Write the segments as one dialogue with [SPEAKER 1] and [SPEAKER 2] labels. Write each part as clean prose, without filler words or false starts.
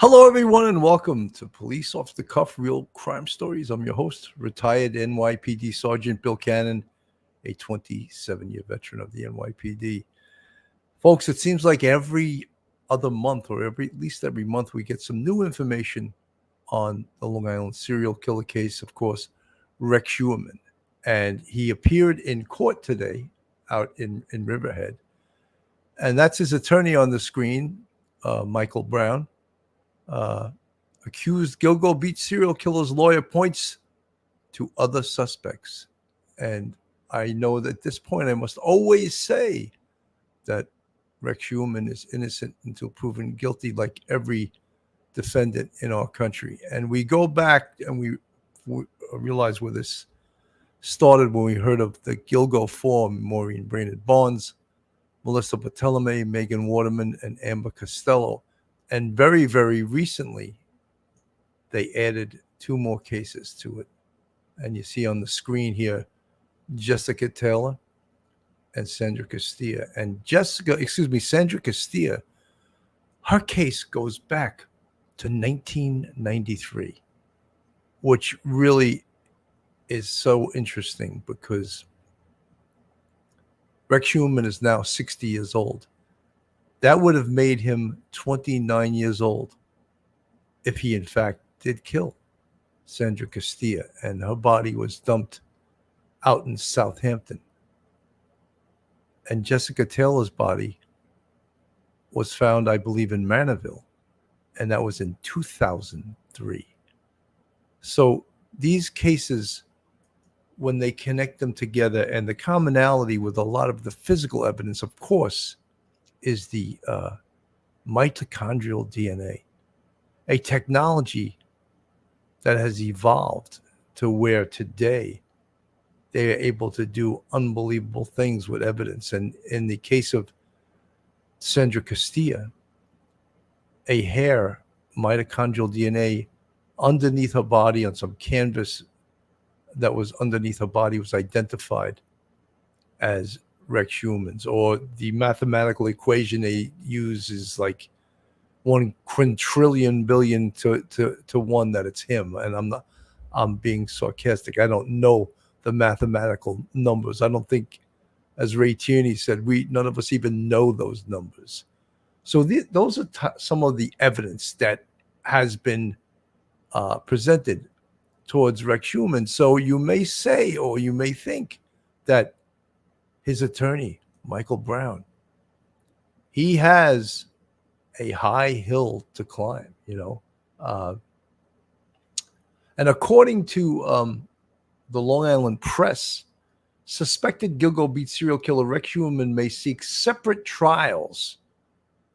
[SPEAKER 1] Hello, everyone, and welcome to Police Off the Cuff Real Crime Stories. I'm your host, retired NYPD Sergeant Bill Cannon, a 27-year veteran of the NYPD. Folks, it seems like every other month or at least every month we get some new information on the Long Island serial killer case, of course, Rex Schuerman. And he appeared in court today out in Riverhead. And that's his attorney on the screen, Michael Brown. Accused Gilgo Beach serial killer's lawyer points to other suspects. And I know that at this point I must always say that Rex Schuerman is innocent until proven guilty, like every defendant in our country. And we go back and we realize where this started when we heard of the Gilgo Four: Maureen Brainerd Barnes, Melissa Bartolome, Megan Waterman, and Amber Costello. And very, very recently, they added two more cases to it. And you see on the screen here, Jessica Taylor and Sandra Castilla. And Sandra Castilla, her case goes back to 1993, which really is so interesting because Rex Schuerman is now 60 years old. That would have made him 29 years old if he, in fact, did kill Sandra Castilla, and her body was dumped out in Southampton. And Jessica Taylor's body was found, I believe, in Manorville, and that was in 2003. So these cases, when they connect them together, and the commonality with a lot of the physical evidence, of course, is the mitochondrial DNA, a technology that has evolved to where today they are able to do unbelievable things with evidence. And in the case of Sandra Castilla, a hair mitochondrial DNA underneath her body on some canvas that was underneath her body was identified as Rex Schuerman's, or the mathematical equation they use is like 1 quintillion billion to one that it's him. And I'm being sarcastic. I don't know the mathematical numbers. I don't think, as Ray Tierney said, none of us even know those numbers. So those are some of the evidence that has been presented towards Rex Schuerman. So you may say, or you may think that his attorney, Michael Brown, he has a high hill to climb, and according to the Long Island Press, suspected Gilgo Beach serial killer Rex Schuerman may seek separate trials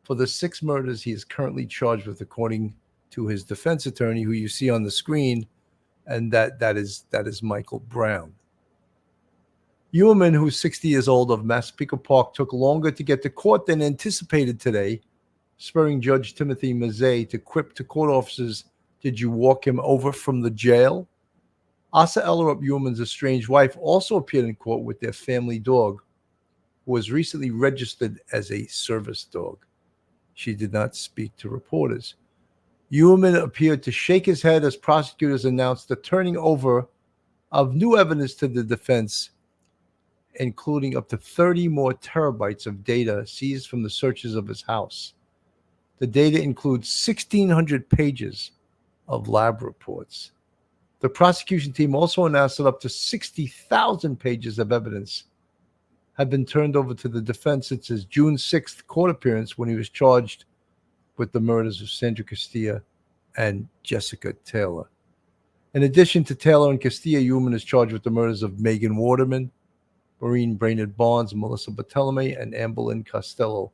[SPEAKER 1] for the 6 murders he is currently charged with, according to his defense attorney, who you see on the screen, and that is Michael Brown. Schuerman, who's 60 years old, of Massapequa Park, took longer to get to court than anticipated today, spurring Judge Timothy Mazzei to quip to court officers, "Did you walk him over from the jail?" Asa Ellerup, Schuerman's estranged wife, also appeared in court with their family dog, who was recently registered as a service dog. She did not speak to reporters. Schuerman appeared to shake his head as prosecutors announced the turning over of new evidence to the defense, including up to 30 more terabytes of data seized from the searches of his house. The data includes 1,600 pages of lab reports. The prosecution team also announced that up to 60,000 pages of evidence have been turned over to the defense since his June 6th court appearance, when he was charged with the murders of Sandra Castilla and Jessica Taylor. In addition to Taylor and Castilla, Schuerman is charged with the murders of Megan Waterman, Maureen Brainerd Barnes, Melissa Bartolome, and Amber Costello.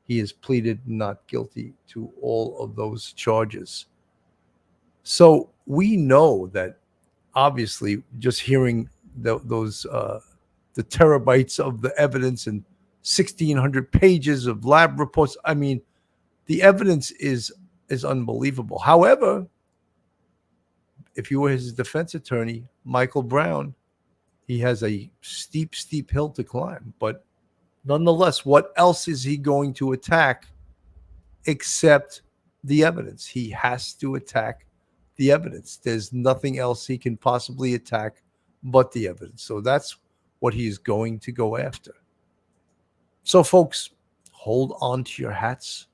[SPEAKER 1] He has pleaded not guilty to all of those charges. So we know that, obviously, just hearing the terabytes of the evidence and 1,600 pages of lab reports, I mean, the evidence is unbelievable. However, if you were his defense attorney, Michael Brown, he has a steep hill to climb. But nonetheless, what else is he going to attack except the evidence. He has to attack the evidence. There's nothing else he can possibly attack but the evidence. So that's what he's going to go after. So, folks, hold on to your hats.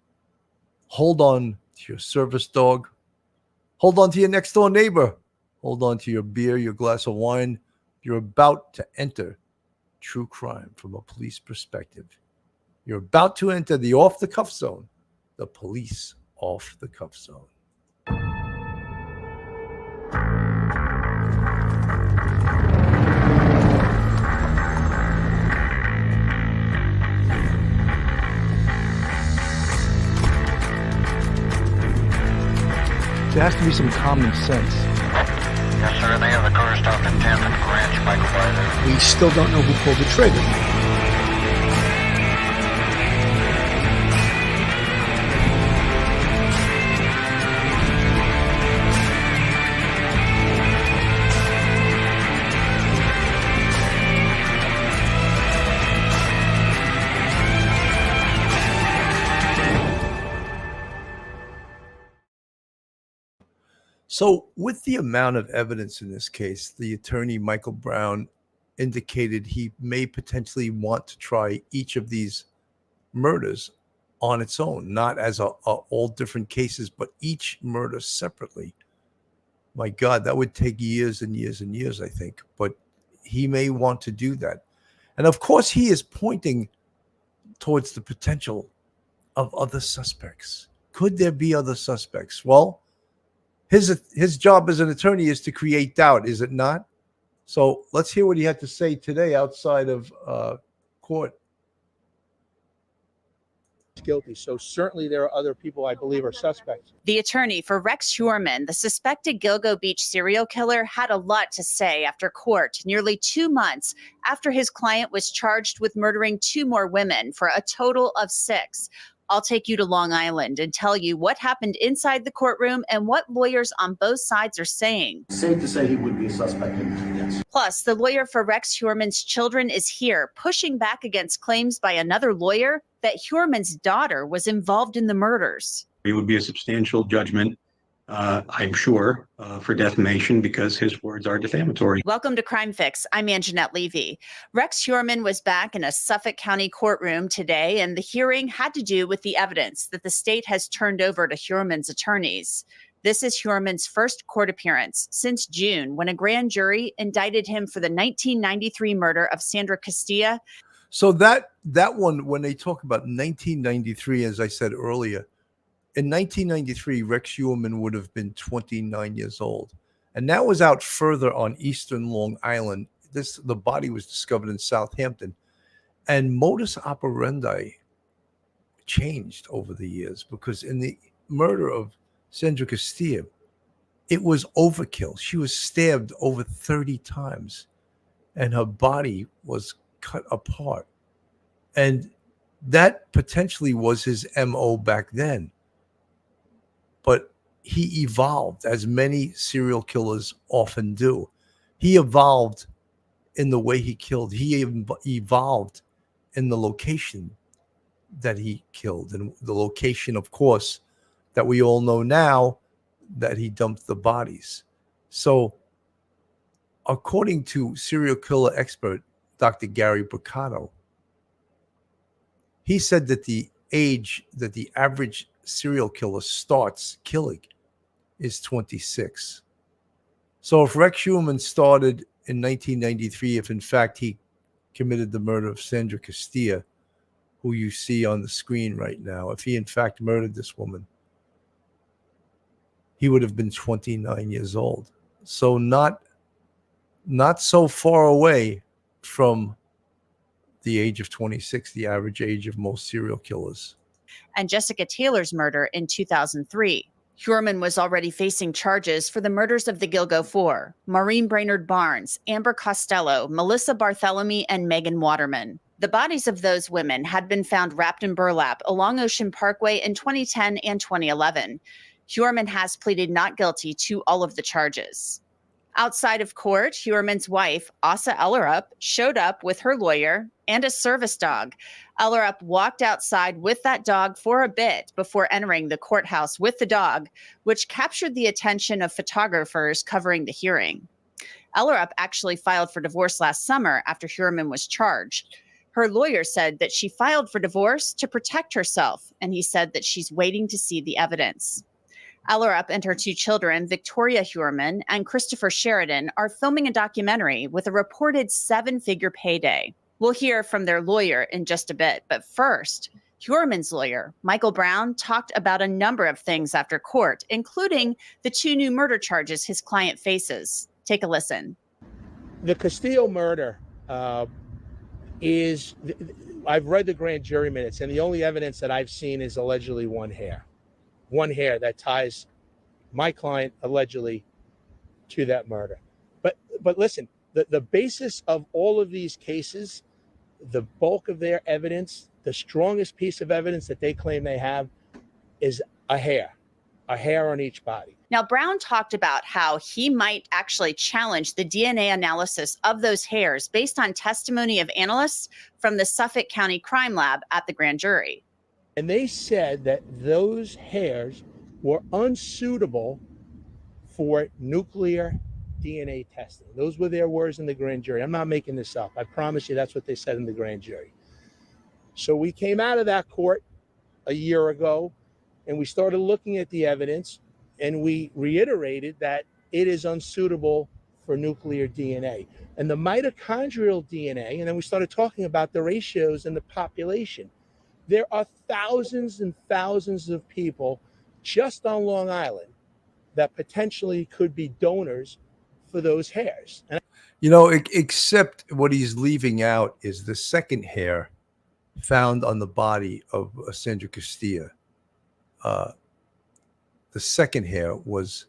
[SPEAKER 1] Hold on to your service dog. Hold on to your next door neighbor. Hold on to your beer, your glass of wine. You're about to enter true crime from a police perspective. You're about to enter the off-the-cuff zone, the police off-the-cuff zone. There has to be some common sense.
[SPEAKER 2] Yes, sir. They have the car stopped in 10th and Ranch, Michael Byler.
[SPEAKER 3] We still don't know who pulled the trigger.
[SPEAKER 1] So with the amount of evidence in this case, the attorney, Michael Brown, indicated he may potentially want to try each of these murders on its own, not as all different cases, but each murder separately. My God, that would take years and years and years, I think. But he may want to do that. And of course, he is pointing towards the potential of other suspects. Could there be other suspects? Well, his job as an attorney is to create doubt, is it not? So let's hear what he had to say today outside of court.
[SPEAKER 3] Guilty. So certainly there are other people I believe are suspects.
[SPEAKER 4] The attorney for Rex Heuermann, the suspected Gilgo Beach serial killer, had a lot to say after court nearly 2 months after his client was charged with murdering 2 more women for a total of 6. I'll take you to Long Island and tell you what happened inside the courtroom and what lawyers on both sides are saying.
[SPEAKER 5] Safe to say he would be a suspect, yes.
[SPEAKER 4] Plus, the lawyer for Rex Heuermann's children is here, pushing back against claims by another lawyer that Heuermann's daughter was involved in the murders.
[SPEAKER 6] It would be a substantial judgment, I'm sure, for defamation because his words are defamatory.
[SPEAKER 4] Welcome to Crime Fix. I'm Anjanette Levy. Rex Heuermann was back in a Suffolk County courtroom today, and the hearing had to do with the evidence that the state has turned over to Heuermann's attorneys. This is Heuermann's first court appearance since June, when a grand jury indicted him for the 1993 murder of Sandra Castilla.
[SPEAKER 1] So that one, when they talk about 1993, as I said earlier, in 1993, Rex Heuermann would have been 29 years old. And that was out further on eastern Long Island. The body was discovered in Southampton. And modus operandi changed over the years, because in the murder of Sandra Castilla, it was overkill. She was stabbed over 30 times and her body was cut apart. And that potentially was his MO back then. But he evolved, as many serial killers often do. He evolved in the way he killed. He evolved in the location that he killed. And the location, of course, that we all know now, that he dumped the bodies. So according to serial killer expert Dr. Gary Briccato, he said that the age that the average serial killer starts killing is 26. So if Rex Heuermann started in 1993, if in fact he committed the murder of Sandra Castilla, who you see on the screen right now, if he in fact murdered this woman, he would have been 29 years old. So not so far away from the age of 26, the average age of most serial killers.
[SPEAKER 4] And Jessica Taylor's murder in 2003. Heuermann was already facing charges for the murders of the Gilgo Four: Maureen Brainerd Barnes, Amber Costello, Melissa Bartholomew, and Megan Waterman. The bodies of those women had been found wrapped in burlap along Ocean Parkway in 2010 and 2011. Heuermann has pleaded not guilty to all of the charges. Outside of court, Huerman's wife, Asa Ellerup, showed up with her lawyer and a service dog. Ellerup walked outside with that dog for a bit before entering the courthouse with the dog, which captured the attention of photographers covering the hearing. Ellerup actually filed for divorce last summer after Huerman was charged. Her lawyer said that she filed for divorce to protect herself, and he said that she's waiting to see the evidence. Ellerup and her two children, Victoria Huerman and Christopher Sheridan, are filming a documentary with a reported 7-figure payday. We'll hear from their lawyer in just a bit, but first, Huerman's lawyer, Michael Brown, talked about a number of things after court, including the 2 new murder charges his client faces. Take a listen.
[SPEAKER 3] The Castillo murder I've read the grand jury minutes, and the only evidence that I've seen is allegedly one hair that ties my client allegedly to that murder. But listen, the basis of all of these cases, the bulk of their evidence, the strongest piece of evidence that they claim they have is a hair on each body.
[SPEAKER 4] Now, Brown talked about how he might actually challenge the DNA analysis of those hairs based on testimony of analysts from the Suffolk County Crime Lab at the grand jury.
[SPEAKER 3] And they said that those hairs were unsuitable for nuclear DNA testing. Those were their words in the grand jury. I'm not making this up. I promise you that's what they said in the grand jury. So we came out of that court a year ago, and we started looking at the evidence, and we reiterated that it is unsuitable for nuclear DNA. And the mitochondrial DNA, and then we started talking about the ratios in the population. There are thousands and thousands of people just on Long Island that potentially could be donors for those hairs. And
[SPEAKER 1] except what he's leaving out is the second hair found on the body of Sandra Castilla. The second hair was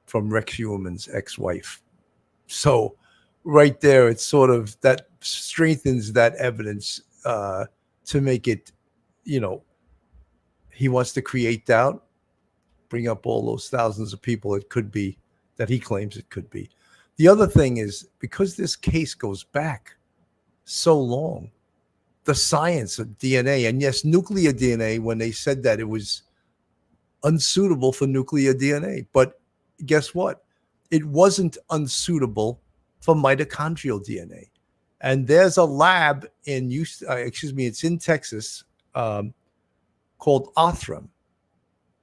[SPEAKER 1] from Rex Huerman's ex-wife. So right there, it's sort of that strengthens that evidence to make it, he wants to create doubt, bring up all those thousands of people it could be, that he claims it could be. The other thing is, because this case goes back so long, the science of DNA, and yes, nuclear DNA, when they said that it was unsuitable for nuclear DNA, but guess what? It wasn't unsuitable for mitochondrial DNA. And there's a lab in it's in Texas called Othram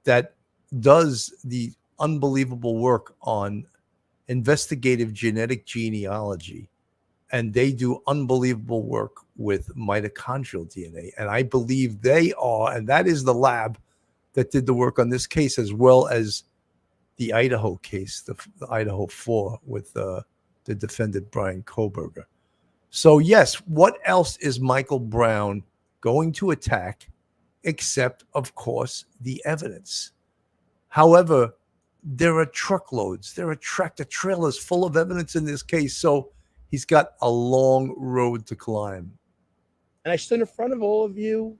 [SPEAKER 1] that does the unbelievable work on investigative genetic genealogy, and they do unbelievable work with mitochondrial DNA. And I believe they are, and that is the lab that did the work on this case, as well as the Idaho case, the Idaho 4 with the defendant Brian Koberger. So yes, what else is Michael Brown going to attack except, of course, the evidence? However, there are truckloads, there are tractor trailers full of evidence in this case, so he's got a long road to climb.
[SPEAKER 3] And I stood in front of all of you,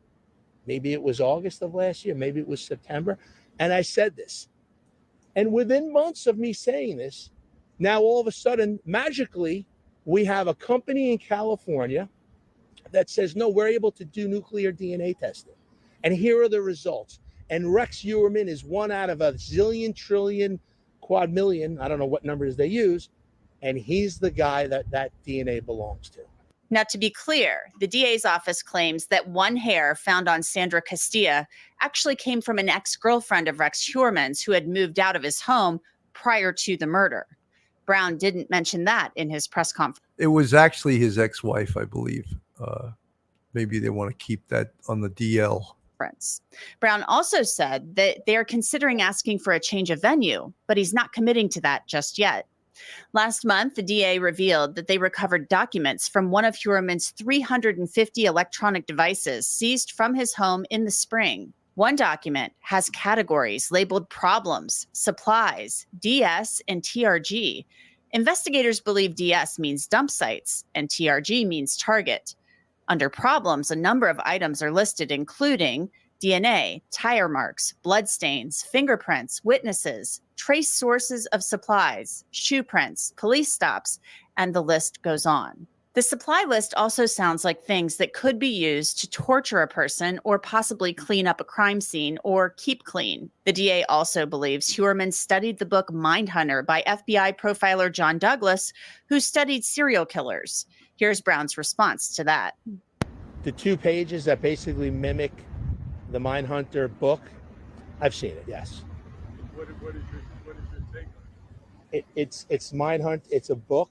[SPEAKER 3] maybe it was August of last year, maybe it was September, and I said this. And within months of me saying this, now all of a sudden, magically, we have a company in California that says, no, we're able to do nuclear DNA testing. And here are the results. And Rex Huerman is one out of a zillion, trillion, quad million, I don't know what numbers they use, and he's the guy that DNA belongs to.
[SPEAKER 4] Now, to be clear, the DA's office claims that one hair found on Sandra Castilla actually came from an ex-girlfriend of Rex Huerman's who had moved out of his home prior to the murder. Brown didn't mention that in his press conference.
[SPEAKER 1] It was actually his ex-wife, I believe. Maybe they want to keep that on the DL.
[SPEAKER 4] Brown also said that they are considering asking for a change of venue, but he's not committing to that just yet. Last month, the DA revealed that they recovered documents from one of Huerman's 350 electronic devices seized from his home in the spring. One document has categories labeled problems, supplies, DS, and TRG. Investigators believe DS means dump sites and TRG means target. Under problems, a number of items are listed, including DNA, tire marks, bloodstains, fingerprints, witnesses, trace sources of supplies, shoe prints, police stops, and the list goes on. The supply list also sounds like things that could be used to torture a person or possibly clean up a crime scene or keep clean. The DA also believes Huerman studied the book Mindhunter by FBI profiler John Douglas, who studied serial killers. Here's Brown's response to that.
[SPEAKER 3] The 2 pages that basically mimic the Mindhunter book, I've seen it, yes.
[SPEAKER 7] What is your take on it?
[SPEAKER 3] It's Mindhunt. It's a book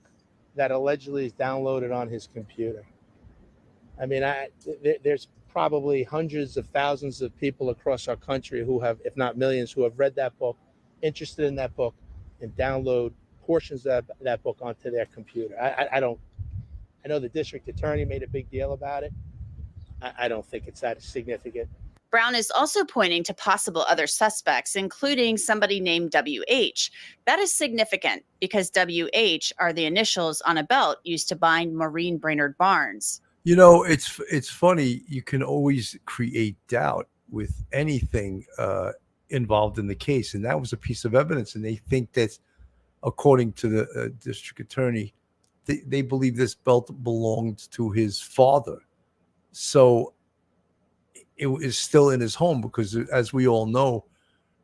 [SPEAKER 3] that allegedly is downloaded on his computer. I mean, there's probably hundreds of thousands of people across our country who have, if not millions, who have read that book, interested in that book, and download portions of that book onto their computer. I know the district attorney made a big deal about it. I don't think it's that significant.
[SPEAKER 4] Brown is also pointing to possible other suspects, including somebody named WH. That is significant because WH are the initials on a belt used to bind Maureen Brainerd Barnes.
[SPEAKER 1] You know, it's funny. You can always create doubt with anything involved in the case, and that was a piece of evidence. And they think that, according to the district attorney, they believe this belt belonged to his father. So it is still in his home because, as we all know,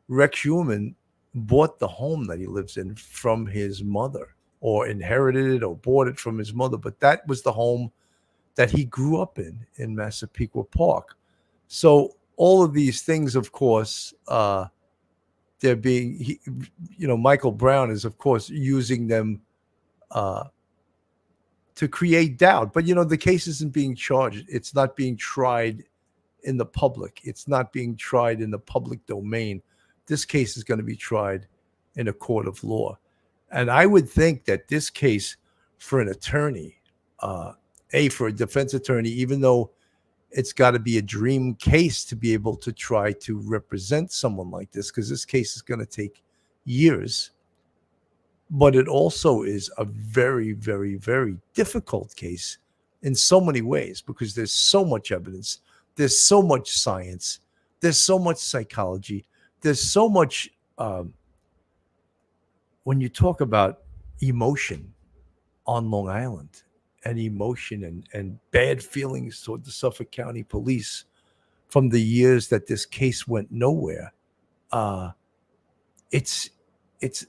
[SPEAKER 1] Rex Huerman bought the home that he lives in from his mother, or inherited it or bought it from his mother. But that was the home that he grew up in Massapequa Park. So all of these things, of course, they're being, Michael Brown is, of course, using them to create doubt. But, the case isn't being charged. It's not being tried in the public. It's not being tried in the public domain. This case is going to be tried in a court of law. And I would think that this case, for an attorney, for a defense attorney, even though it's got to be a dream case to be able to try to represent someone like this, because this case is going to take years, but it also is a very, very, very difficult case in so many ways, because there's so much evidence. There's so much science. There's so much psychology. There's so much, when you talk about emotion on Long Island and emotion and bad feelings toward the Suffolk County Police from the years that this case went nowhere, it's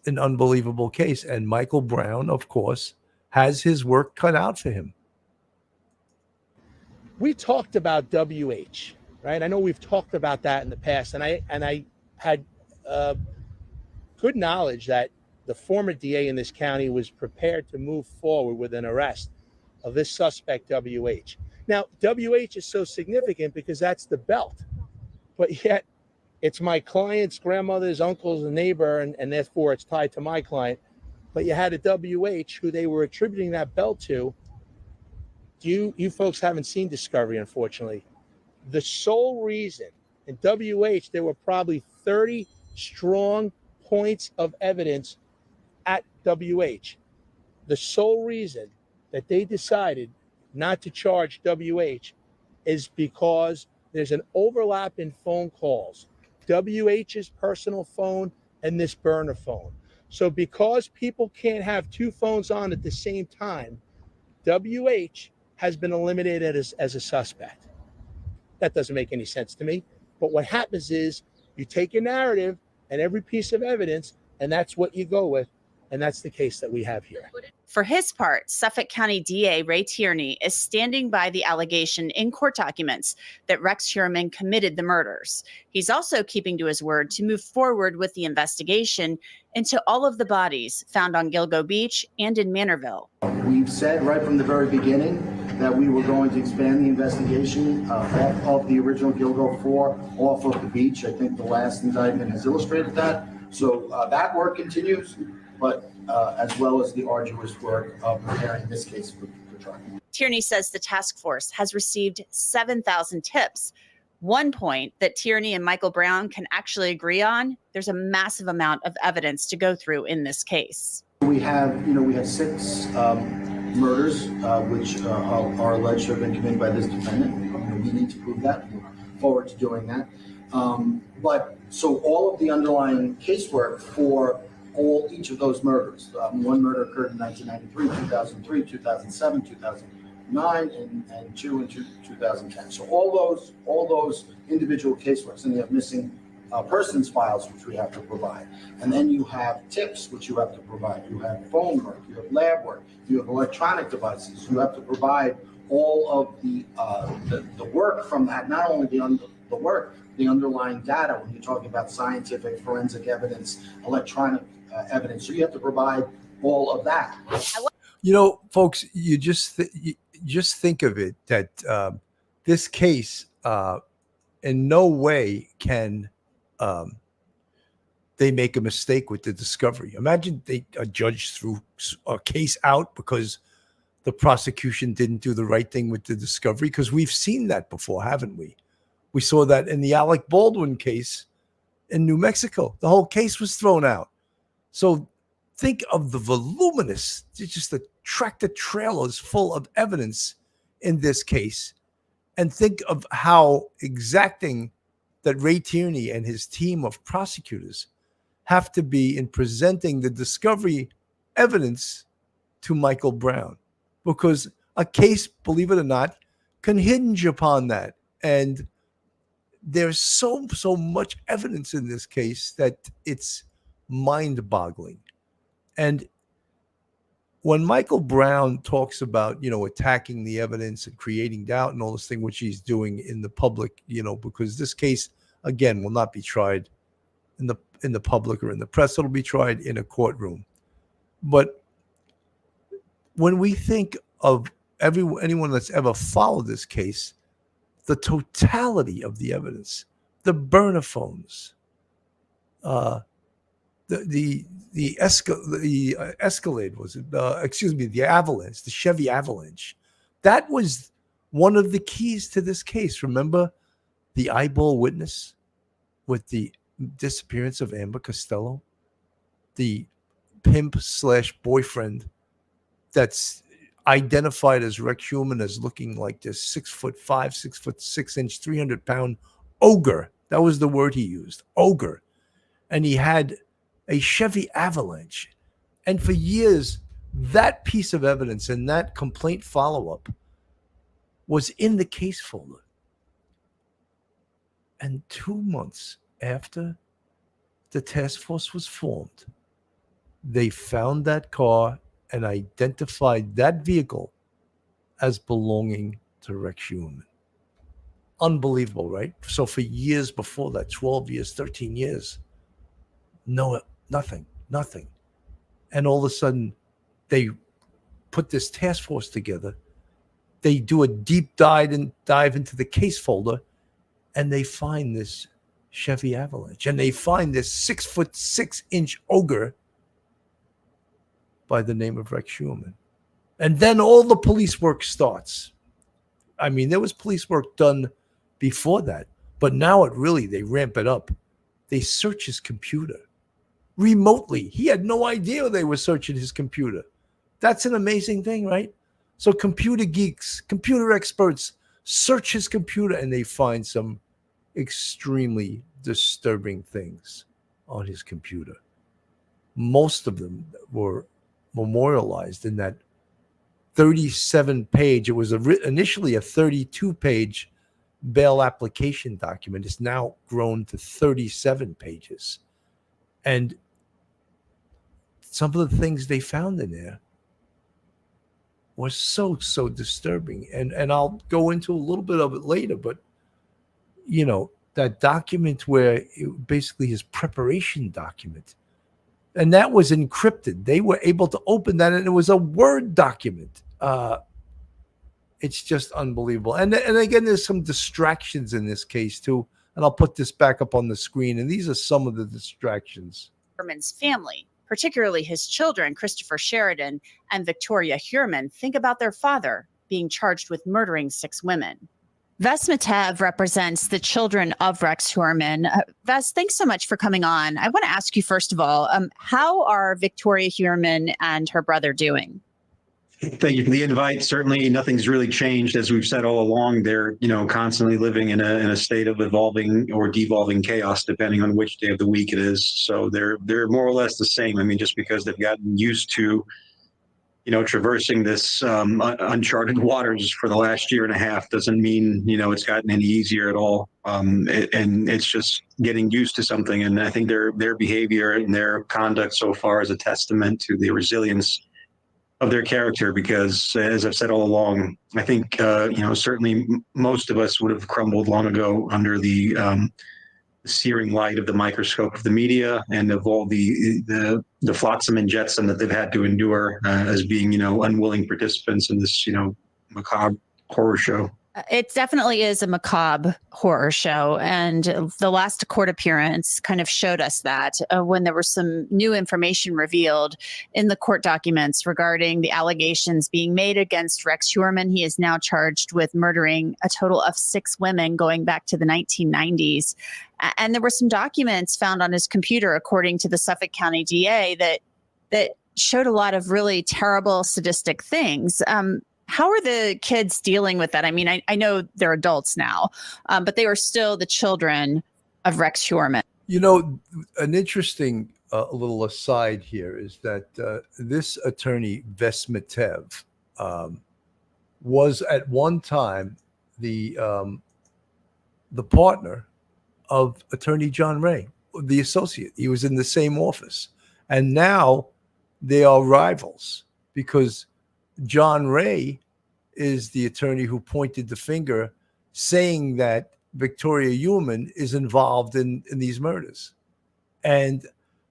[SPEAKER 1] an unbelievable case. And Michael Brown, of course, has his work cut out for him.
[SPEAKER 3] We talked about WH, right? I know we've talked about that in the past, and I had good knowledge that the former DA in this county was prepared to move forward with an arrest of this suspect, WH. Now, WH is so significant because that's the belt, but yet it's my client's grandmother's uncle's neighbor, and therefore it's tied to my client. But you had a WH who they were attributing that belt to. You folks haven't seen Discovery, unfortunately. The sole reason, in WH, there were probably 30 strong points of evidence at WH. The sole reason that they decided not to charge WH is because there's an overlap in phone calls. WH's personal phone and this burner phone. So because people can't have 2 phones on at the same time, WH has been eliminated as a suspect. That doesn't make any sense to me. But what happens is you take a narrative and every piece of evidence, and that's what you go with. And that's the case that we have here.
[SPEAKER 4] For his part, Suffolk County DA Ray Tierney is standing by the allegation in court documents that Rex Huerman committed the murders. He's also keeping to his word to move forward with the investigation into all of the bodies found on Gilgo Beach and in Manorville.
[SPEAKER 5] We've said right from the very beginning that we were going to expand the investigation off of the original Gilgo 4 off of the beach. I think the last indictment has illustrated that. So that work continues, but as well as the arduous work of preparing this case for trial.
[SPEAKER 4] Tierney says the task force has received 7,000 tips. One point that Tierney and Michael Brown can actually agree on, there's a massive amount of evidence to go through in this case.
[SPEAKER 5] We have 6 murders which are alleged to have been committed by this defendant. We need to prove that. We're forward to doing that. But so all of the underlying casework for each of those murders, one murder occurred in 1993, 2003, 2007, 2009, and two in 2010. So all those individual caseworks, and you have missing persons files, which we have to provide. And then you have tips, which you have to provide. You have phone work, you have lab work, you have electronic devices. You have to provide all of the work from that, not only the work, the underlying data, when you're talking about scientific, forensic evidence, electronic evidence. So you have to provide all of that.
[SPEAKER 1] You know, folks, you just think of it that this case in no way can they make a mistake with the discovery. Imagine a judge threw a case out because the prosecution didn't do the right thing with the discovery, because we've seen that before, haven't we? We saw that in the Alec Baldwin case in New Mexico. The whole case was thrown out. So think of the voluminous, just the tractor trailers full of evidence in this case, and think of how exacting that Ray Tierney and his team of prosecutors have to be in presenting the discovery evidence to Michael Brown, because a case, believe it or not, can hinge upon that. And there's so much evidence in this case that it's mind-boggling. And when Michael Brown talks about, attacking the evidence and creating doubt and all this thing, which he's doing in the public, because this case, again, will not be tried in the public or in the press. It'll be tried in a courtroom. But when we think of anyone that's ever followed this case, the totality of the evidence, the burner phones, the Escalade, was it? The Avalanche, the Chevy Avalanche. That was one of the keys to this case. Remember the eyeball witness with the disappearance of Amber Costello, the pimp/boyfriend that's identified as Rex Human as looking like this 6'5", 6'6", 300-pound ogre. That was the word he used, ogre. And he had a Chevy Avalanche. And for years, that piece of evidence and that complaint follow-up was in the case folder. And 2 months after the task force was formed, they found that car and identified that vehicle as belonging to Rex Human. Unbelievable, right? So for years before that, 12 years, 13 years, nothing. And all of a sudden, they put this task force together. They do a deep dive into the case folder, and they find this Chevy Avalanche, and they find this 6'6" ogre by the name of Rex Human. And then all the police work starts. I mean, there was police work done before that, but now they ramp it up. They search his computer remotely. He had no idea they were searching his computer. That's an amazing thing, right? So computer geeks, computer experts search his computer, and they find some extremely disturbing things on his computer. Most of them were memorialized in that 37-page, it was initially a 32-page bail application document. It's now grown to 37 pages. And some of the things they found in there was so disturbing. And I'll go into a little bit of it later, but that document where basically his preparation document, and that was encrypted. They were able to open that, and it was a Word document. It's just unbelievable. And again, there's some distractions in this case too. And I'll put this back up on the screen. And these are some of the distractions.
[SPEAKER 4] Herman's family, particularly his children, Christopher Sheridan and Victoria Hurman, think about their father being charged with murdering 6 women. Ves Matev represents the children of Rex Hurman. Ves, thanks so much for coming on. I want to ask you, first of all, how are Victoria Hurman and her brother doing?
[SPEAKER 6] Thank you for the invite. Certainly, nothing's really changed. As we've said all along, they're constantly living in a state of evolving or devolving chaos, depending on which day of the week it is. So they're more or less the same. I mean, just because they've gotten used to traversing this uncharted waters for the last year and a half doesn't mean it's gotten any easier at all. And it's just getting used to something. And I think their behavior and their conduct so far is a testament to the resilience of their character, because as I've said all along, I think certainly most of us would have crumbled long ago under the searing light of the microscope of the media and of all the flotsam and jetsam that they've had to endure as being unwilling participants in this macabre horror show.
[SPEAKER 4] It definitely is a macabre horror show. And the last court appearance kind of showed us that when there was some new information revealed in the court documents regarding the allegations being made against Rex Heuermann. He is now charged with murdering a total of 6 women going back to the 1990s. And there were some documents found on his computer, according to the Suffolk County DA, that showed a lot of really terrible, sadistic things. How are the kids dealing with that? I mean, I know they're adults now, but they were still the children of Rex Heuermann.
[SPEAKER 1] An interesting little aside here is that this attorney, Vesmitev, was at one time the partner of attorney John Ray, the associate. He was in the same office. And now they are rivals because John Ray is the attorney who pointed the finger, saying that Victoria Heuermann is involved in these murders. And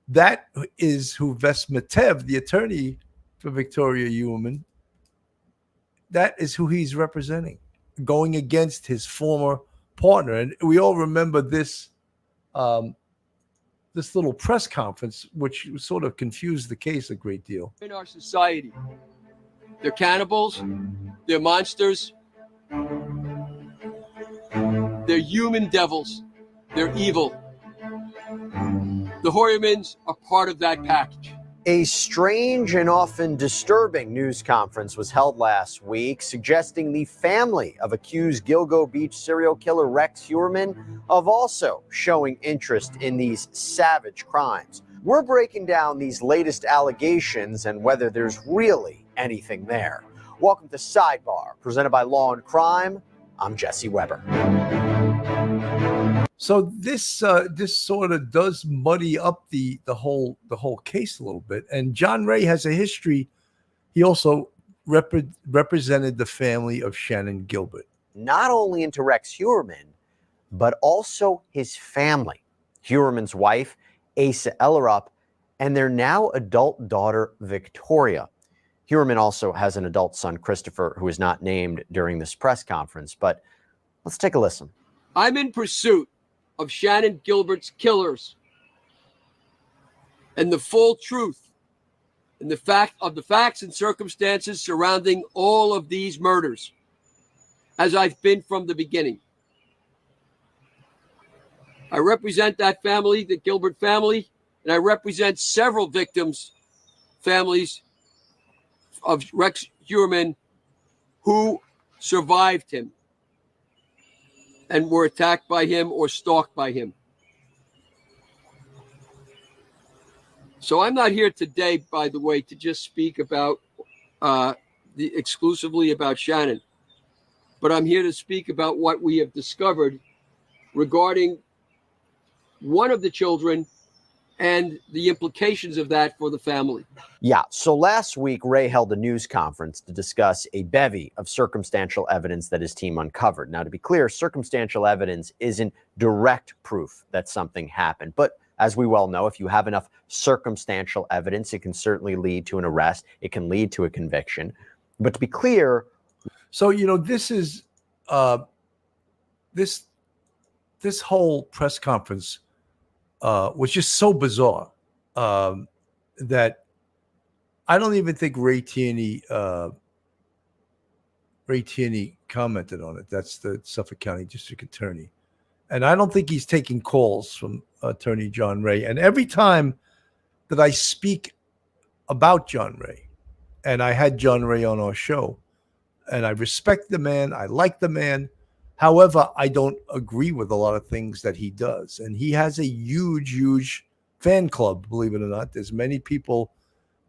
[SPEAKER 1] that is who Vesmitev, the attorney for Victoria Heuermann, that is who he's representing, going against his former partner. And we all remember this this little press conference, which sort of confused the case a great deal.
[SPEAKER 8] In our society, they're cannibals, they're monsters, they're human devils, they're evil. The Heuermanns are part of that package.
[SPEAKER 9] A strange and often disturbing news conference was held last week, suggesting the family of accused Gilgo Beach serial killer Rex Heuermann of also showing interest in these savage crimes. We're breaking down these latest allegations and whether there's really anything there. Welcome to Sidebar, presented by Law and Crime. I'm Jesse Weber.
[SPEAKER 1] So this sort of does muddy up the whole case a little bit. And John Ray has a history. He also represented the family of Shannon Gilbert.
[SPEAKER 9] Not only into Rex Heuermann, but also his family. Heuermann's wife, Asa Ellerup, and their now adult daughter, Victoria. Heuermann also has an adult son, Christopher, who is not named during this press conference. But let's take a listen.
[SPEAKER 8] I'm in pursuit of Shannon Gilbert's killers and the full truth and the facts and circumstances surrounding all of these murders, as I've been from the beginning. I represent that family, the Gilbert family, and I represent several victims' families of Rex Heuermann who survived him and were attacked by him or stalked by him. So I'm not here today, by the way, to just speak about exclusively about Shannon, but I'm here to speak about what we have discovered regarding one of the children and the implications of that for the family.
[SPEAKER 9] Yeah, so last week, Ray held a news conference to discuss a bevy of circumstantial evidence that his team uncovered. Now, to be clear, circumstantial evidence isn't direct proof that something happened. But as we well know, if you have enough circumstantial evidence, it can certainly lead to an arrest. It can lead to a conviction. But to be clear...
[SPEAKER 1] So, this is... This whole press conference was just so bizarre that I don't even think Ray Tierney commented on it. That's the Suffolk County District Attorney. And I don't think he's taking calls from Attorney John Ray. And every time that I speak about John Ray, And I had John Ray on our show, and I respect the man. I like the man. However, I don't agree with a lot of things that he does. And he has a huge, huge fan club, believe it or not. There's many people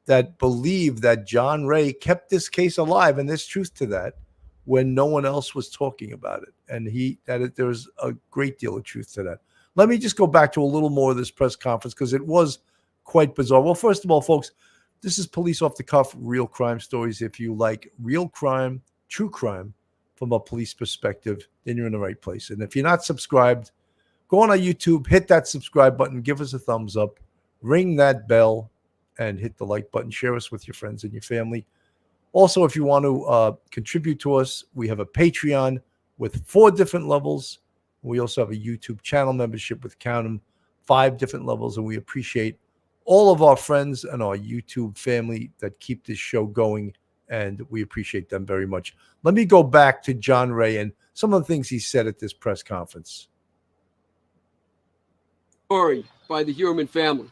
[SPEAKER 1] that believe that John Ray kept this case alive, and there's truth to that, when no one else was talking about it. And there's a great deal of truth to that. Let me just go back to a little more of this press conference, because it was quite bizarre. Well, first of all, folks, this is Police Off the Cuff, real crime stories. If you like real crime, true crime, from a police perspective, then you're in the right place. And if you're not subscribed, go on our YouTube, hit that subscribe button, give us a thumbs up, ring that bell, and hit the like button. Share us with your friends and your family. Also, if you want to contribute to us, we have a Patreon with 4 different levels. We also have a YouTube channel membership with, count them, 5 different levels, and we appreciate all of our friends and our YouTube family that keep this show going, and we appreciate them very much. Let me go back to John Ray and some of the things he said at this press conference.
[SPEAKER 8] Story by the Huerman family.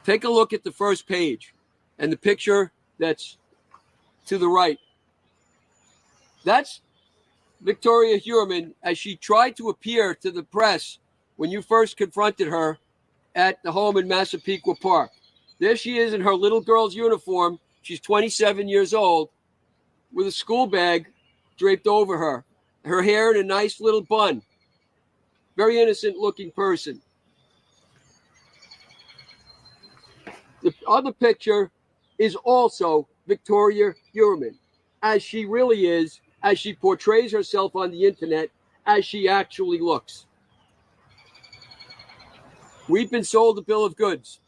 [SPEAKER 8] Take a look at the first page and the picture that's to the right. That's Victoria Huerman as she tried to appear to the press when you first confronted her at the home in Massapequa Park. There she is in her little girl's uniform. She's 27 years old with a school bag draped over her. Her hair in a nice little bun. Very innocent looking person. The other picture is also Victoria Huerman, as she really is, as she portrays herself on the internet, as she actually looks. We've been sold a bill of goods.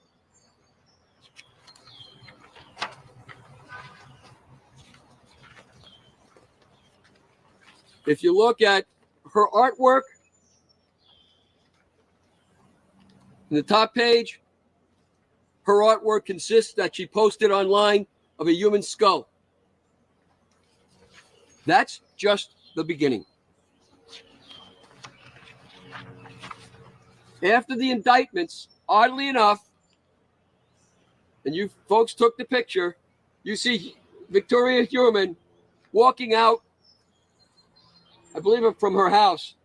[SPEAKER 8] If you look at her artwork, in the top page, her artwork consists that she posted online of a human skull. That's just the beginning. After the indictments, oddly enough, and you folks took the picture, you see Victoria Huerman walking out, I believe, from her house.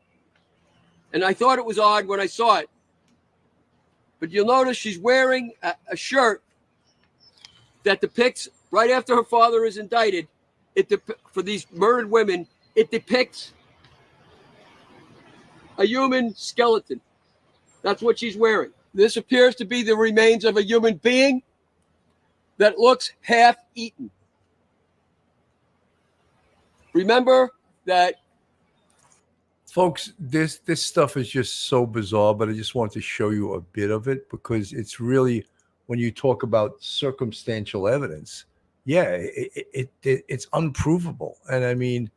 [SPEAKER 8] And I thought it was odd when I saw it. But you'll notice she's wearing a shirt that depicts, right after her father is indicted, for these murdered women, it depicts a human skeleton. That's what she's wearing. This appears to be the remains of a human being that looks half eaten. Remember that.
[SPEAKER 1] Folks, this stuff is just so bizarre, but I just want to show you a bit of it, because it's really, when you talk about circumstantial evidence, yeah, it's unprovable. And I mean,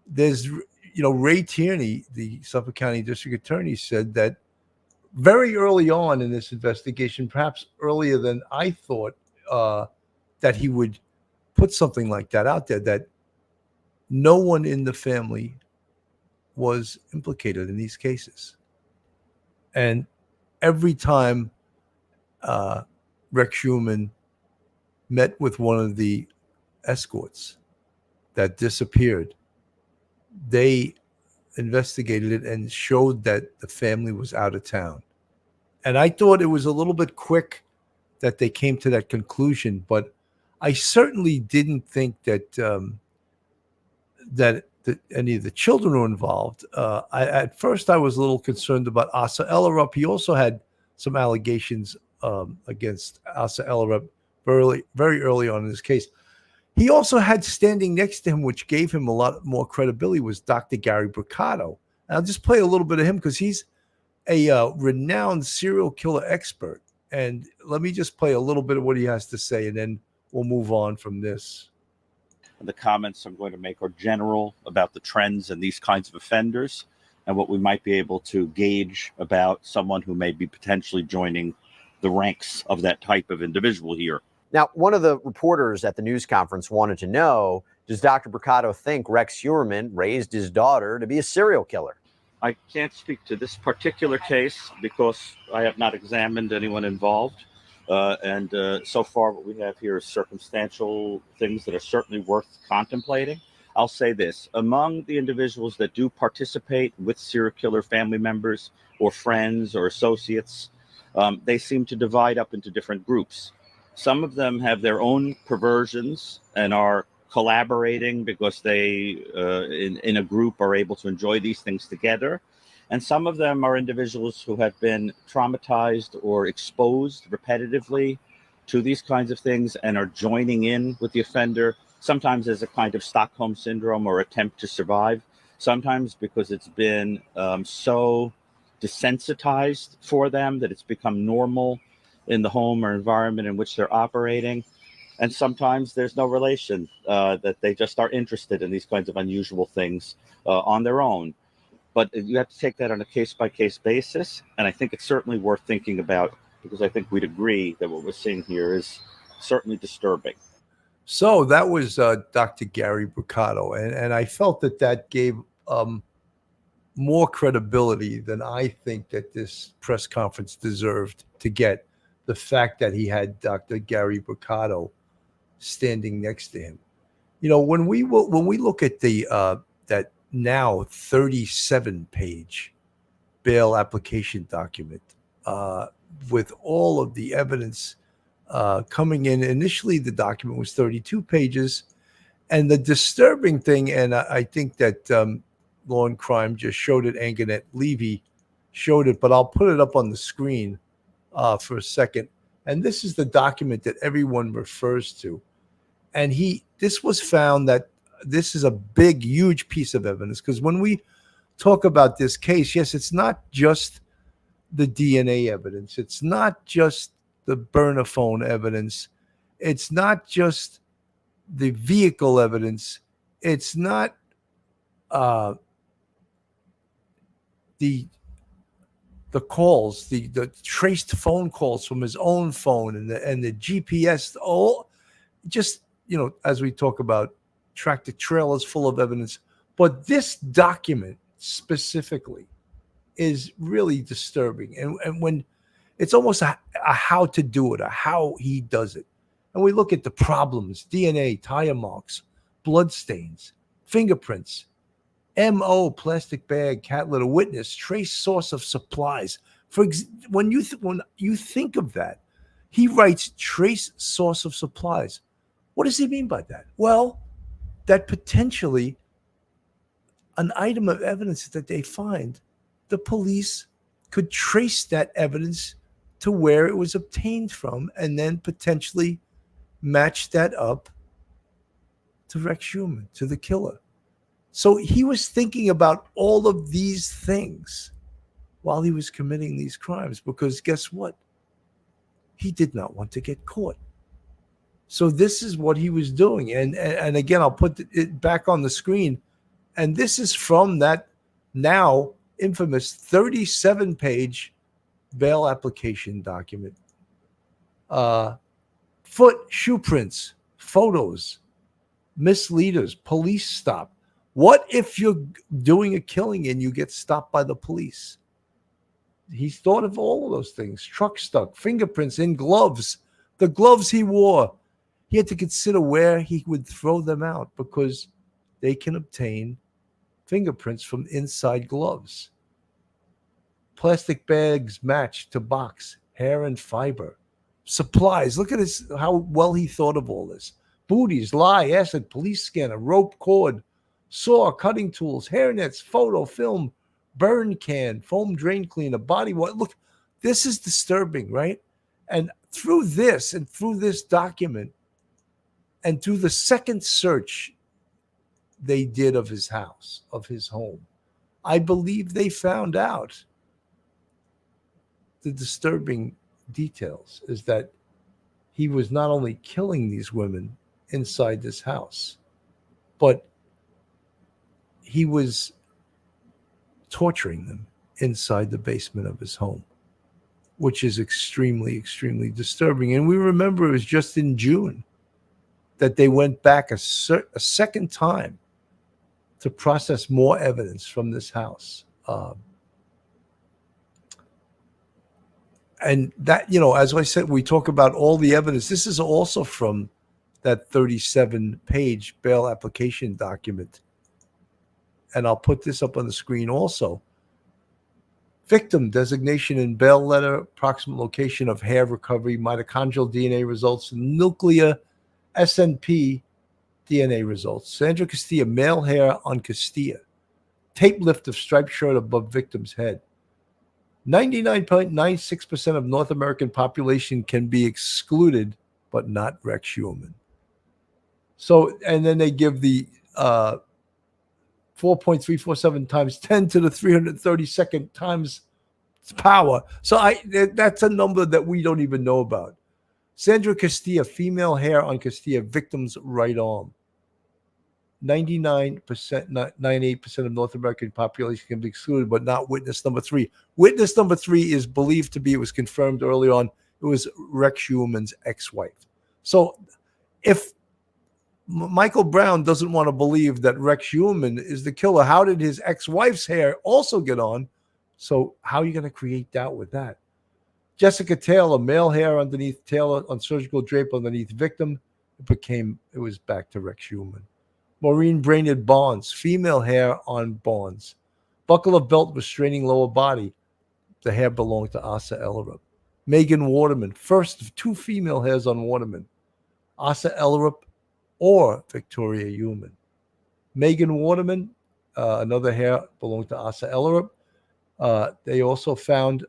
[SPEAKER 1] there's, Ray Tierney, the Suffolk County District Attorney, said that very early on in this investigation, perhaps earlier than I thought, that he would put something like that out there, that no one in the family was implicated in these cases. And every time Rex Huerman met with one of the escorts that disappeared, they investigated it and showed that the family was out of town. And I thought it was a little bit quick that they came to that conclusion, but I certainly didn't think that that any of the children were involved. At first, I was a little concerned about Asa Ellerup. He also had some allegations against Asa Ellerup very early on in his case. He also had standing next to him, which gave him a lot more credibility, was Dr. Gary Bricado. And I'll just play a little bit of him because he's a renowned serial killer expert. And let me just play a little bit of what he has to say, and then we'll move on from this.
[SPEAKER 10] The comments I'm going to make are general about the trends in these kinds of offenders and what we might be able to gauge about someone who may be potentially joining the ranks of that type of individual here.
[SPEAKER 9] Now, one of the reporters at the news conference wanted to know, does Dr. Bricado think Rex Huerman raised his daughter to be a serial killer?
[SPEAKER 10] I can't speak to this particular case because I have not examined anyone involved. And so far, what we have here is circumstantial things that are certainly worth contemplating. I'll say this: among the individuals that do participate with serial killer family members or friends or associates, they seem to divide up into different groups. Some of them have their own perversions and are collaborating because they, in a group, are able to enjoy these things together. And some of them are individuals who have been traumatized or exposed repetitively to these kinds of things and are joining in with the offender, sometimes as a kind of Stockholm syndrome or attempt to survive, sometimes because it's been so desensitized for them that it's become normal in the home or environment in which they're operating. And sometimes there's no relation, that they just are interested in these kinds of unusual things on their own. But you have to take that on a case-by-case basis. And I think it's certainly worth thinking about, because I think we'd agree that what we're seeing here is certainly disturbing.
[SPEAKER 1] So that was Dr. Gary Bricado. And I felt that gave more credibility than I think that this press conference deserved to get. The fact that he had Dr. Gary Bricado standing next to him. You know, when we look at the that now 37-page bail application document with all of the evidence coming in. Initially, the document was 32 pages. And the disturbing thing, and I think that Law and Crime just showed it, Anganette Levy showed it, but I'll put it up on the screen for a second. And this is the document that everyone refers to. And this was found that this is a big, huge piece of evidence, because when we talk about this case, yes, it's not just the DNA evidence. It's not just the burner phone evidence. It's not just the vehicle evidence. It's not the calls, the traced phone calls from his own phone and the GPS, all just, you know, as we talk about tractor trailers full of evidence. But this document specifically is really disturbing. And when it's almost a how to do it, a how he does it. And we look at the problems: DNA, tire marks, blood stains, fingerprints, MO, plastic bag, cat litter, witness, trace source of supplies. When you think of that, he writes trace source of supplies. What does he mean by that? Well, that potentially an item of evidence that they find, the police could trace that evidence to where it was obtained from, and then potentially match that up to Rex Schumann, to the killer. So he was thinking about all of these things while he was committing these crimes, because guess what? He did not want to get caught. So this is what he was doing. And again, I'll put it back on the screen. And this is from that now infamous 37-page bail application document. Foot, shoe prints, photos, misleaders, police stop. What if you're doing a killing and you get stopped by the police? He thought of all of those things. Truck stuck, fingerprints in gloves, the gloves he wore. He had to consider where he would throw them out, because they can obtain fingerprints from inside gloves. Plastic bags matched to box, hair and fiber. Supplies. Look at this, how well he thought of all this. Booties, lye, acid, police scanner, rope, cord, saw, cutting tools, hair nets, photo, film, burn can, foam drain cleaner, body wash. Look, this is disturbing, right? And through this document, and through the second search they did of his house, of his home, I believe they found out the disturbing details, is that he was not only killing these women inside this house, but he was torturing them inside the basement of his home, which is extremely, extremely disturbing. And we remember it was just in June that they went back a second time to process more evidence from this house. And that, as I said, we talk about all the evidence. This is also from that 37-page bail application document. And I'll put this up on the screen also. Victim designation in bail letter, approximate location of hair recovery, mitochondrial DNA results, nuclear SNP DNA results. Sandra Castilla, male hair on Castilla. Tape lift of striped shirt above victim's head. 99.96% of North American population can be excluded, but not Rex Human. So, and then they give the 4.347 times 10 to the 332nd times power. So that's a number that we don't even know about. Sandra Castilla, female hair on Castilla, victim's right arm. 99%, 98% of North American population can be excluded, but not witness number 3. Witness number 3 is believed to be, it was confirmed early on, it was Rex Human's ex-wife. So if Michael Brown doesn't want to believe that Rex Human is the killer, how did his ex-wife's hair also get on? So how are you going to create doubt with that? Jessica Taylor, male hair underneath Taylor on surgical drape underneath victim. It was back to Rex Human. Maureen Brainerd Barnes, female hair on Barnes. Buckle of belt restraining lower body. The hair belonged to Asa Ellerup. Megan Waterman, first of 2 female hairs on Waterman. Asa Ellerup or Victoria Human. Megan Waterman, another hair belonged to Asa Ellerup. They also found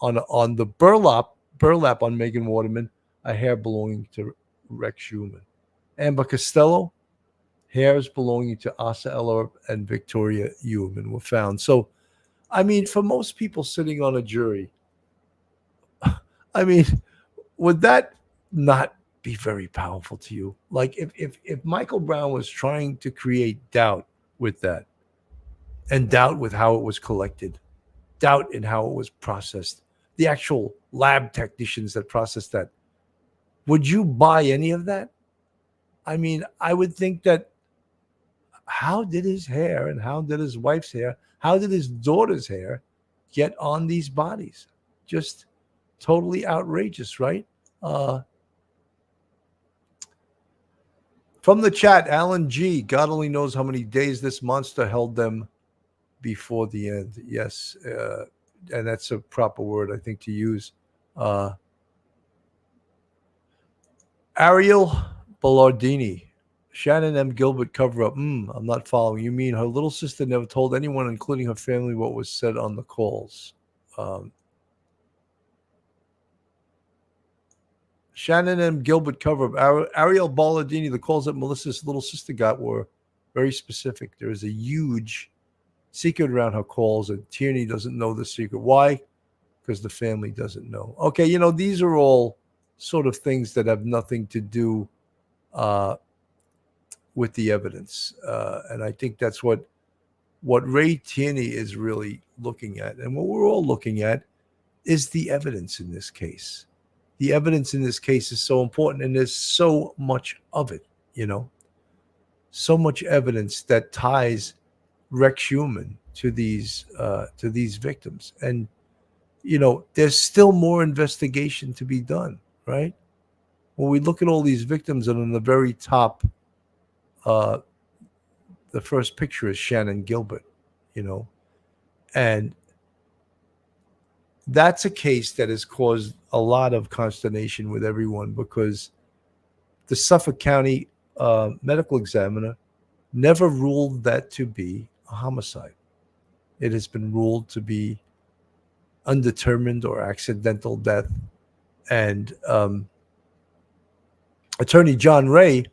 [SPEAKER 1] on the burlap on Megan Waterman, a hair belonging to Rex Human. Amber Costello, hairs belonging to Asa Ellerup and Victoria Human were found. So, I mean, for most people sitting on a jury, I mean, would that not be very powerful to you? Like if Michael Brown was trying to create doubt with that, and doubt with how it was collected, doubt in how it was processed, the actual lab technicians that processed that, would you buy any of that? I mean, I would think that, how did his hair and how did his wife's hair, how did his daughter's hair get on these bodies? Just totally outrageous, right? From the chat, Alan G, God only knows how many days this monster held them before the end. Yes, and that's a proper word, I think, to use. Ariel Ballardini, Shannon M. Gilbert cover-up. I'm not following. You mean her little sister never told anyone, including her family, what was said on the calls? Shannon M. Gilbert cover-up. Ariel Ballardini, the calls that Melissa's little sister got were very specific. There is a huge secret around her calls, and Tierney doesn't know the secret. Why? Because the family doesn't know. Okay, these are all sort of things that have nothing to do with the evidence. And I think that's what Ray Tierney is really looking at. And what we're all looking at is the evidence in this case. The evidence in this case is so important, and there's so much of it, so much evidence that ties Rex Human to these victims. And, there's still more investigation to be done, right? When we look at all these victims, and on the very top, the first picture is Shannon Gilbert, and that's a case that has caused a lot of consternation with everyone, because the Suffolk County medical examiner never ruled that to be a homicide. It has been ruled to be undetermined or accidental death. And Attorney John Ray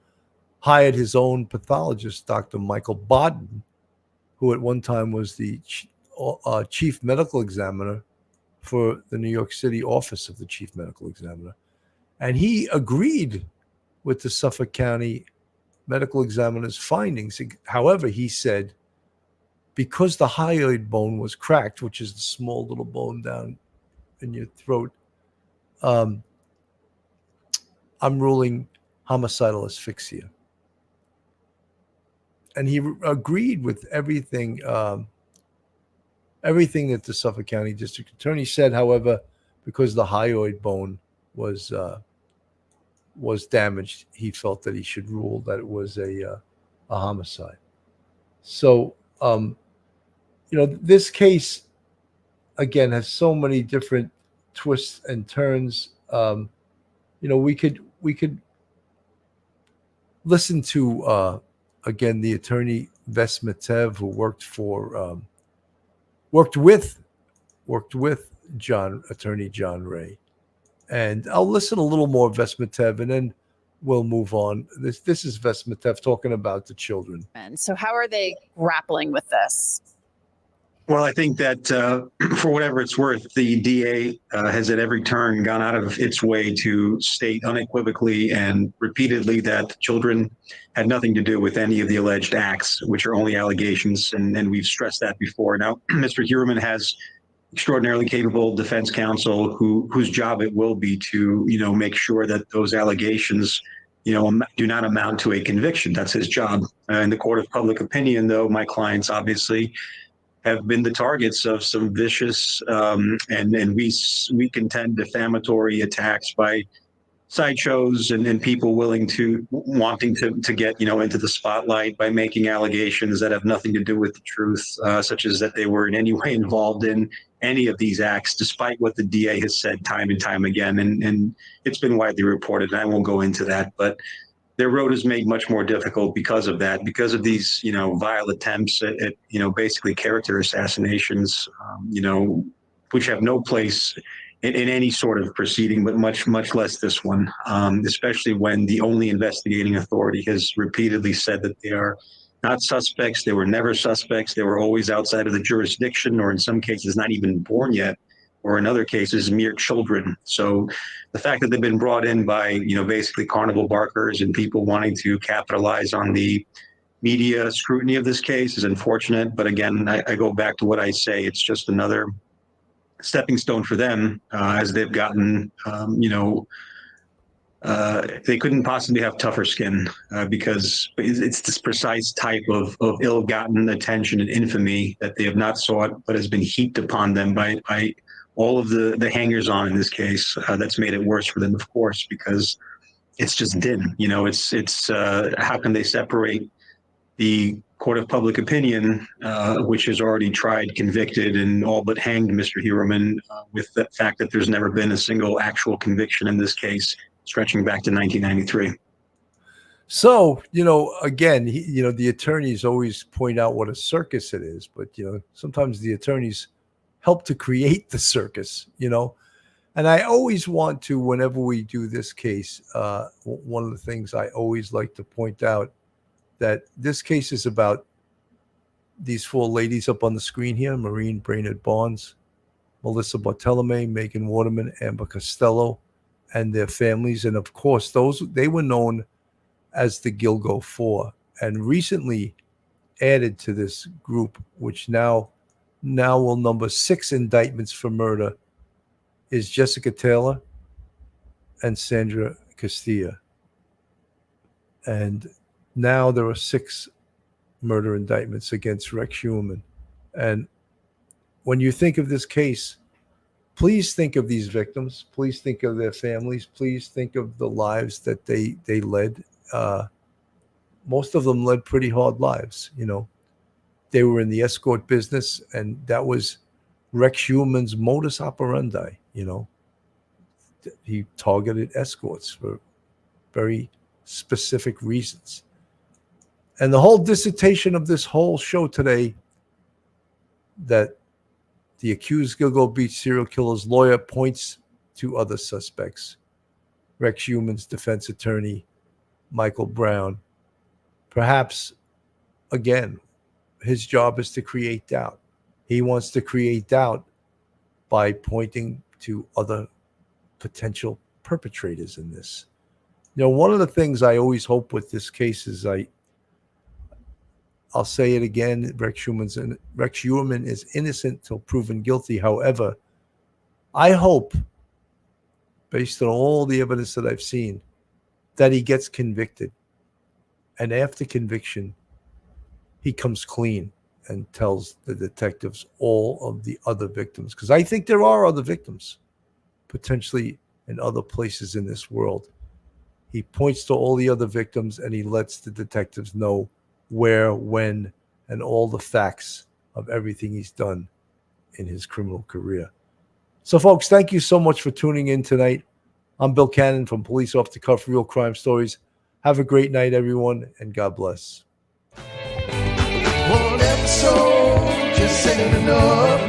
[SPEAKER 1] hired his own pathologist, Dr. Michael Bodden, who at one time was the chief medical examiner for the New York City office of the chief medical examiner. And he agreed with the Suffolk County medical examiner's findings. However, he said, because the hyoid bone was cracked, which is the small little bone down in your throat, I'm ruling homicidal asphyxia. And he agreed with everything that the Suffolk County District Attorney said. However, because the hyoid bone was damaged, he felt that he should rule that it was a homicide. So, this case again has so many different twists and turns. We could listen to again the attorney Vesmetev, who worked with attorney John Ray, and I'll listen a little more Vesmetev, and then we'll move on. This is Vesmetev talking about the children.
[SPEAKER 4] And so, how are they grappling with this?
[SPEAKER 6] Well, I think that for whatever it's worth, the DA has at every turn gone out of its way to state unequivocally and repeatedly that children had nothing to do with any of the alleged acts, which are only allegations. And we've stressed that before. Now, Mr. Heuermann has extraordinarily capable defense counsel whose job it will be to, make sure that those allegations, do not amount to a conviction. That's his job. In the court of public opinion, though, my clients obviously have been the targets of some vicious and we contend defamatory attacks by sideshows and people wanting to get into the spotlight by making allegations that have nothing to do with the truth, such as that they were in any way involved in any of these acts, despite what the DA has said time and time again. And it's been widely reported, and I won't go into that, but their road is made much more difficult because of that, because of these, vile attempts at basically character assassinations, which have no place in any sort of proceeding, but much less this one, especially when the only investigating authority has repeatedly said that they are not suspects. They were never suspects. They were always outside of the jurisdiction, or in some cases not even born yet, or in other cases, mere children. So the fact that they've been brought in by, basically carnival barkers and people wanting to capitalize on the media scrutiny of this case is unfortunate. But again, I go back to what I say. It's just another stepping stone for them as they've gotten, they couldn't possibly have tougher skin because it's this precise type of ill-gotten attention and infamy that they have not sought, but has been heaped upon them by all of the hangers-on in this case. That's made it worse for them, of course, because it's just din. It's how can they separate the court of public opinion, which has already tried, convicted, and all but hanged Mr. Heuermann, with the fact that there's never been a single actual conviction in this case, stretching back to 1993.
[SPEAKER 1] So, again, the attorneys always point out what a circus it is, but, sometimes the attorneys help to create the circus, and I always want to, whenever we do this case, one of the things I always like to point out, that this case is about these four ladies up on the screen here: Maureen Brainerd Barnes, Melissa Bartolome, Megan Waterman, Amber Costello, and their families. And of course, they were known as the Gilgo Four, and recently added to this group, which now will number 6 indictments for murder, is Jessica Taylor and Sandra Castilla. And now there are 6 murder indictments against Rex Heuermann. And when you think of this case, please think of these victims. Please think of their families. Please think of the lives that they led. Most of them led pretty hard lives, They were in the escort business, and that was Rex Heuermann's modus operandi, He targeted escorts for very specific reasons. And the whole dissertation of this whole show today, that the accused Gilgo Beach serial killer's lawyer points to other suspects: Rex Heuermann's defense attorney, Michael Brown. Perhaps, again, his job is to create doubt. He wants to create doubt by pointing to other potential perpetrators in this. One of the things I always hope with this case is, I'll say it again, Rex Heuermann is innocent till proven guilty. However, I hope, based on all the evidence that I've seen, that he gets convicted. And after conviction, he comes clean and tells the detectives all of the other victims. Because I think there are other victims. potentially in other places in this world. He points to all the other victims and he lets the detectives know where, when, and all the facts of everything he's done in his criminal career. So, folks, thank you so much for tuning in tonight. I'm Bill Cannon from Police Off the Cuff Real Crime Stories. Have a great night, everyone, and God bless.
[SPEAKER 11] One episode just ain't enough.